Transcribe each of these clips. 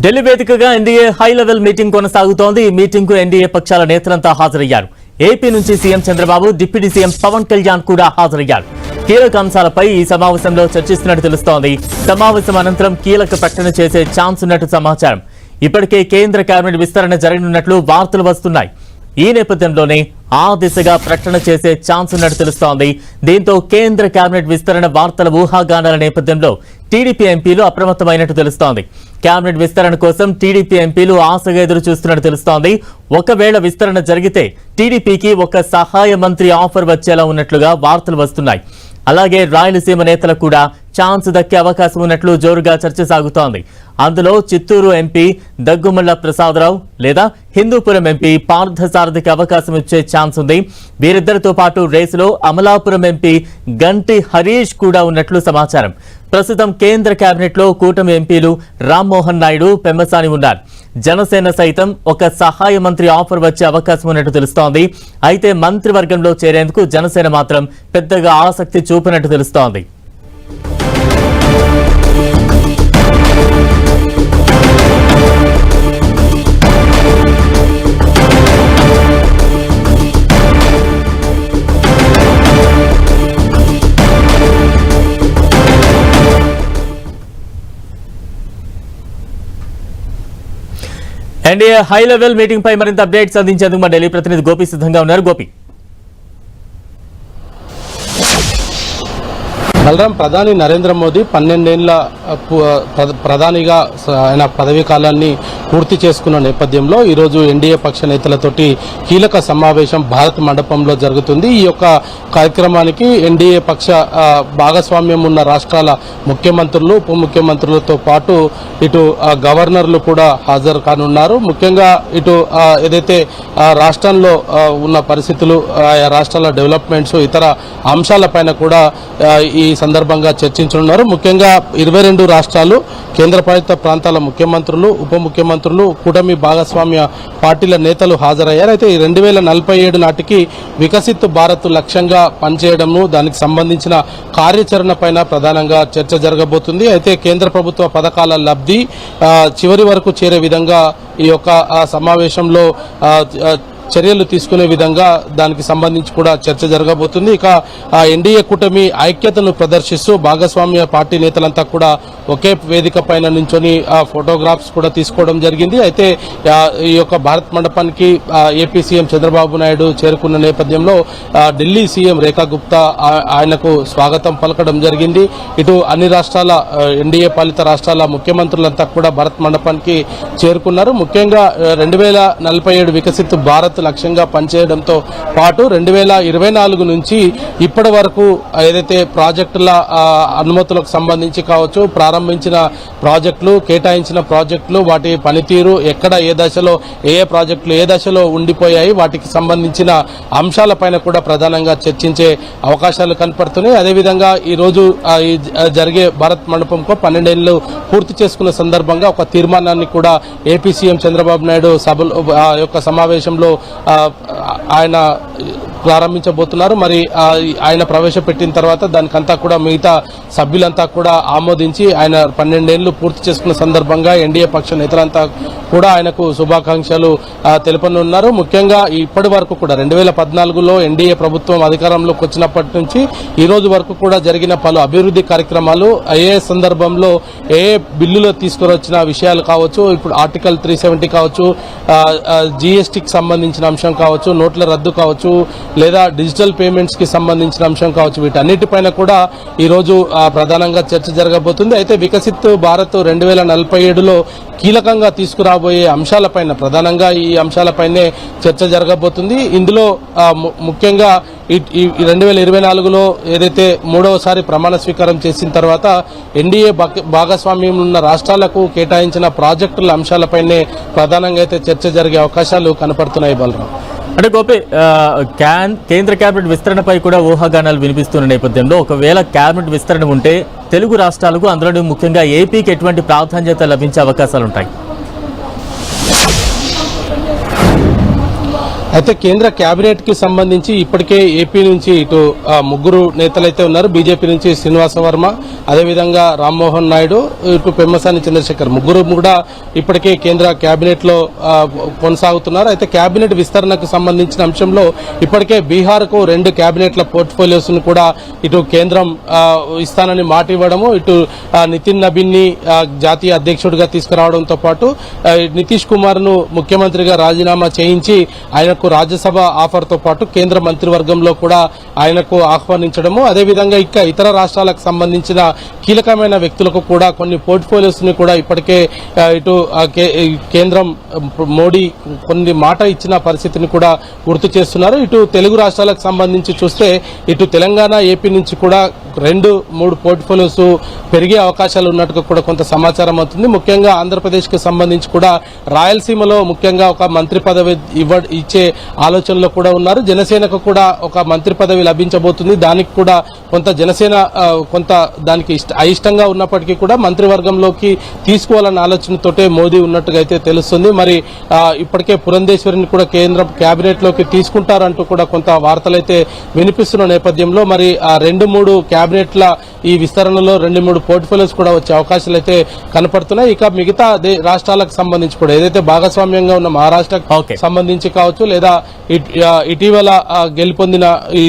ఢిల్లీ వేదికగా NDA high level meeting కొనసాగుతోంది. ఈ మీటింగ్ కు ఎన్డీఏ పక్షాల నేతలంతా హాజరయ్యారు. ఏపీ నుంచి CM Chandrababu, deputy CM Pawan Kalyan కూడా హాజరయ్యారు. కీలక అంశాలపై ఈ సమావేశంలో చర్చిస్తున్నట్టు తెలుస్తోంది. సమావేశం అనంతరం కీలక ప్రకటన చేసే ఛాన్స్ ఉన్నట్టు సమాచారం. ఇప్పటికే కేంద్ర కేబినెట్ విస్తరణ జరగనున్నట్లు వార్తలు వస్తున్నాయి. ఈ నేపథ్యంలోనే ఆ దిశగా ప్రకటన చేసే ఛాన్స్ ఉన్నట్టు తెలుస్తోంది. దీంతో కేంద్ర కేబినెట్ విస్తరణ వార్తల ఊహాగానాల నేపథ్యంలో టీడీపీ ఎంపీలు అప్రమత్తమైనట్టు తెలుస్తోంది. కేబినెట్ విస్తరణ కోసం టీడీపీ ఎంపీలు ఆశగా ఎదురు చూస్తున్నట్టు తెలుస్తోంది. ఒకవేళ విస్తరణ జరిగితే టీడీపీకి ఒక సహాయ మంత్రి ఆఫర్ వచ్చేలా ఉన్నట్లుగా వార్తలు వస్తున్నాయి. అలాగే రాయలసీమ నేతలకు కూడా ఛాన్స్ దక్కే అవకాశం ఉన్నట్లు జోరుగా చర్చ సాగుతోంది. అందులో చిత్తూరు ఎంపీ దగ్గుమల్ల ప్రసాదరావు లేదా హిందూపురం ఎంపీ పార్థసారథికి అవకాశం ఇచ్చే ఛాన్స్ ఉంది. వీరిద్దరితో పాటు రేసులో అమలాపురం ఎంపీ గంటి హరీష్ కూడా ఉన్నట్లు సమాచారం. ప్రస్తుతం కేంద్ర కేబినెట్ లో కూటమి ఎంపీలు రామ్మోహన్ నాయుడు, పెమ్మసాని ఉన్నారు. జనసేన సైతం ఒక సహాయ మంత్రి ఆఫర్ వచ్చే అవకాశం ఉన్నట్టు తెలుస్తోంది. అయితే మంత్రివర్గంలో చేరేందుకు జనసేన మాత్రం పెద్దగా ఆసక్తి చూపినట్టు తెలుస్తోంది. ఎన్డీఏ హై లెవెల్ మీటింగ్ పై మరింత అప్డేట్స్ అందించేందుకు మా ఢిల్లీ ప్రతినిధి గోపి సిద్ధంగా ఉన్నారు. గోపి, బలరాం, ప్రధాని నరేంద్ర మోదీ 12 ఏళ్ల ప్రధానిగా ఆయన పదవీ కాలాన్ని పూర్తి చేసుకున్న నేపథ్యంలో ఈరోజు ఎన్డీఏ పక్ష నేతలతోటి కీలక సమావేశం భారత్ మండపంలో జరుగుతుంది. ఈ యొక్క కార్యక్రమానికి ఎన్డీఏ పక్ష భాగస్వామ్యం ఉన్న రాష్ట్రాల ముఖ్యమంత్రులు, ఉప ముఖ్యమంత్రులతో పాటు ఇటు గవర్నర్లు కూడా హాజరు కానున్నారు. ముఖ్యంగా ఇటు ఏదైతే రాష్ట్రంలో ఉన్న పరిస్థితులు, రాష్ట్రాల డెవలప్మెంట్స్, ఇతర అంశాలపైన కూడా ఈ సందర్భంగా చర్చించనున్నారు. ముఖ్యంగా 22 రాష్ట్రాలు, కేంద్రపాలిత ప్రాంతాల ముఖ్యమంత్రులు, ఉప ముఖ్యమంత్రులు, కూటమి భాగస్వామ్య పార్టీల నేతలు హాజరయ్యారు. అయితే 2047 నాటికి వికసిత్ భారత్ లక్ష్యంగా పనిచేయడము, దానికి సంబంధించిన కార్యాచరణ పైన ప్రధానంగా చర్చ జరగబోతుంది. అయితే కేంద్ర ప్రభుత్వ పథకాల లబ్ధి చివరి వరకు చేరే విధంగా ఈ యొక్క సమావేశంలో చర్యలు తీసుకునే విధంగా దానికి సంబంధించి కూడా చర్చ జరగబోతుంది. ఇక ఎన్డీఏ కూటమి ఐక్యతను ప్రదర్శిస్తూ భాగస్వామ్య పార్టీ నేతలంతా కూడా ఒకే వేదిక పైన నుంచొని ఫోటోగ్రాఫ్స్ కూడా తీసుకోవడం జరిగింది. అయితే ఈ యొక్క భారత్ మండపానికి ఏపీ సీఎం చంద్రబాబు నాయుడు చేరుకున్న నేపథ్యంలో ఢిల్లీ సీఎం రేఖా గుప్తా ఆయనకు స్వాగతం పలకడం జరిగింది. ఇటు అన్ని రాష్ట్రాల ఎన్డీఏ పాలిత రాష్ట్రాల ముఖ్యమంత్రులంతా కూడా భారత్ మండపానికి చేరుకున్నారు. ముఖ్యంగా 2047 వికసిత్ భారత్ లక్ష్యంగా పనిచేయడంతో పాటు 2024 నుంచి ఇప్పటి వరకు ఏదైతే ప్రాజెక్టుల అనుమతులకు సంబంధించి కావచ్చు, ప్రారంభించిన ప్రాజెక్టులు, కేటాయించిన ప్రాజెక్టులు, వాటి పనితీరు, ఎక్కడ ఏ దశలో ఏ ప్రాజెక్టులు ఏ దశలో ఉండిపోయాయి, వాటికి సంబంధించిన అంశాలపైన కూడా ప్రధానంగా చర్చించే అవకాశాలు కనపడుతున్నాయి. అదేవిధంగా ఈరోజు జరిగే భారత్ మండపంకు 12 ఏళ్లు పూర్తి చేసుకున్న సందర్భంగా ఒక తీర్మానాన్ని కూడా ఏపీ సీఎం చంద్రబాబు నాయుడు సభలో యొక్క సమావేశంలో ఆయన ప్రారంభించబోతున్నారు. మరి ఆయన ప్రవేశపెట్టిన తర్వాత దానికంతా కూడా మిగతా సభ్యులంతా కూడా ఆమోదించి ఆయన 12 ఏళ్లు పూర్తి చేసుకున్న సందర్భంగా ఎన్డీఏ పక్ష నేతలంతా కూడా ఆయనకు శుభాకాంక్షలు తెలుపనున్నారు. ముఖ్యంగా ఇప్పటి వరకు కూడా 2014లో ఎన్డీఏ ప్రభుత్వం అధికారంలోకి వచ్చినప్పటి నుంచి ఈ రోజు వరకు కూడా జరిగిన పలు అభివృద్ధి కార్యక్రమాలు, ఏ సందర్భంలో ఏ బిల్లులో తీసుకువచ్చిన విషయాలు కావచ్చు, ఇప్పుడు ఆర్టికల్ 370 కావచ్చు, జీఎస్టీకి సంబంధించిన అంశం కావచ్చు, నోట్ల రద్దు కావచ్చు, లేదా డిజిటల్ పేమెంట్స్ కి సంబంధించిన అంశం కావచ్చు, వీటన్నిటిపైన కూడా ఈరోజు ప్రధానంగా చర్చ జరగబోతుంది. అయితే వికసిత్ భారత్ 2047లో కీలకంగా తీసుకురాబోయే అంశాలపైన ప్రధానంగా ఈ అంశాలపైనే చర్చ జరగబోతుంది. ఇందులో ముఖ్యంగా ఈ 2024లో ఏదైతే 3వసారి ప్రమాణ స్వీకారం చేసిన తర్వాత ఎన్డీఏ భాగస్వామ్యం ఉన్న రాష్ట్రాలకు కేటాయించిన ప్రాజెక్టుల అంశాలపైనే ప్రధానంగా అయితే చర్చ జరిగే అవకాశాలు కనపడుతున్నాయి. బలరాం, అంటే గోపి, కేంద్ర కేబినెట్ విస్తరణపై కూడా ఊహాగానాలు వినిపిస్తున్న నేపథ్యంలో ఒకవేళ కేబినెట్ విస్తరణ ఉంటే తెలుగు రాష్ట్రాలకు, అందులో ముఖ్యంగా ఏపీకి ఎటువంటి ప్రాధాన్యత లభించే అవకాశాలు ఉంటాయి? అయితే కేంద్ర కేబినెట్ కి సంబంధించి ఇప్పటికే ఏపీ నుంచి ఇటు ముగ్గురు నేతలైతే ఉన్నారు. బీజేపీ నుంచి శ్రీనివాస వర్మ, అదేవిధంగా రామ్మోహన్ నాయుడు, ఇటు పెమ్మసాని చంద్రశేఖర్ ముగ్గురు కూడా ఇప్పటికే కేంద్ర కేబినెట్ లో కొనసాగుతున్నారు. అయితే కేబినెట్ విస్తరణకు సంబంధించిన అంశంలో ఇప్పటికే బీహార్ కు 2 కేబినెట్ల పోర్ట్ఫోలియోస్ ను కూడా ఇటు కేంద్రం ఇస్తానని మాట ఇవ్వడము, ఇటు నితిన్ నబీన్ ని జాతీయ అధ్యక్షుడిగా తీసుకురావడంతో పాటు నితీష్ కుమార్ ను ముఖ్యమంత్రిగా రాజీనామా చేయించి ఆయనకు రాజ్యసభ ఆఫర్ తో పాటు కేంద్ర మంత్రివర్గంలో కూడా ఆయనకు ఆహ్వానించడము, అదేవిధంగా ఇంకా ఇతర రాష్ట్రాలకు సంబంధించిన కీలకమైన వ్యక్తులకు కూడా కొన్ని పోర్ట్ఫోలియోస్ ని కూడా ఇప్పటికే ఇటు కేంద్రం మోడీ కొన్ని మాట ఇచ్చిన పరిస్థితిని కూడా గుర్తు చేస్తున్నారు. ఇటు తెలుగు రాష్ట్రాలకు సంబంధించి చూస్తే ఇటు తెలంగాణ, ఏపీ నుంచి కూడా 2-3 పోర్ట్ఫోలియోస్ పెరిగే అవకాశాలు ఉన్నట్టుగా కూడా కొంత సమాచారం అవుతుంది. ముఖ్యంగా ఆంధ్రప్రదేశ్ కు సంబంధించి కూడా రాయలసీమలో ముఖ్యంగా ఒక మంత్రి పదవి ఇచ్చే ఆలోచనలో కూడా ఉన్నారు. జనసేనకు కూడా ఒక మంత్రి పదవి లభించబోతుంది. దానికి కూడా కొంత జనసేన కొంత దానికి అయిష్టంగా ఉన్నప్పటికీ కూడా మంత్రివర్గంలోకి తీసుకోవాలన్న ఆలోచనతోటే మోదీ ఉన్నట్టుగా అయితే తెలుస్తుంది. మరి ఇప్పటికే పురంధేశ్వరిని కూడా కేంద్ర కేబినెట్ లోకి తీసుకుంటారంటూ కూడా కొంత వార్తలైతే వినిపిస్తున్న నేపథ్యంలో మరి ఆ 2-3 కేబినెట్ల ఈ విస్తరణలో 2-3 పోర్ట్ఫోలియోస్ కూడా వచ్చే అవకాశాలు అయితే కనపడుతున్నాయి. ఇక మిగతా రాష్ట్రాలకు సంబంధించి కూడా ఏదైతే భాగస్వామ్యంగా ఉన్న మహారాష్ట్రకు సంబంధించి కావచ్చు, లేదా ఇటీవల గెలుపొందిన ఈ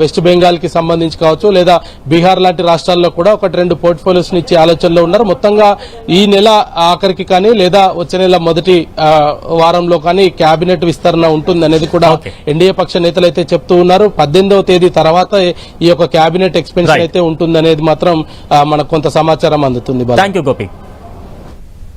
వెస్ట్ బెంగాల్ కి సంబంధించి కావచ్చు, లేదా బీహార్ లాంటి రాష్ట్రాల్లో కూడా 1-2 పోర్ట్ఫోలియోస్ ని ఇచ్చే ఆలోచనలో ఉన్నారు. మొత్తంగా ఈ నెల ఆఖరికి కానీ లేదా వచ్చే నెల మొదటి వారంలో కానీ కేబినెట్ విస్తరణ ఉంటుంది అనేది కూడా ఎన్డీఏ పక్ష నేతలు అయితే చెప్తూ ఉన్నారు. 18వ తేదీ తర్వాత ఈ యొక్క కేబినెట్ ఎక్స్పెన్షన్ అయితే ఉంటుంది అనేది మాత్రం మనకు కొంత సమాచారం అందుతుంది. థాంక్యూ గోపి.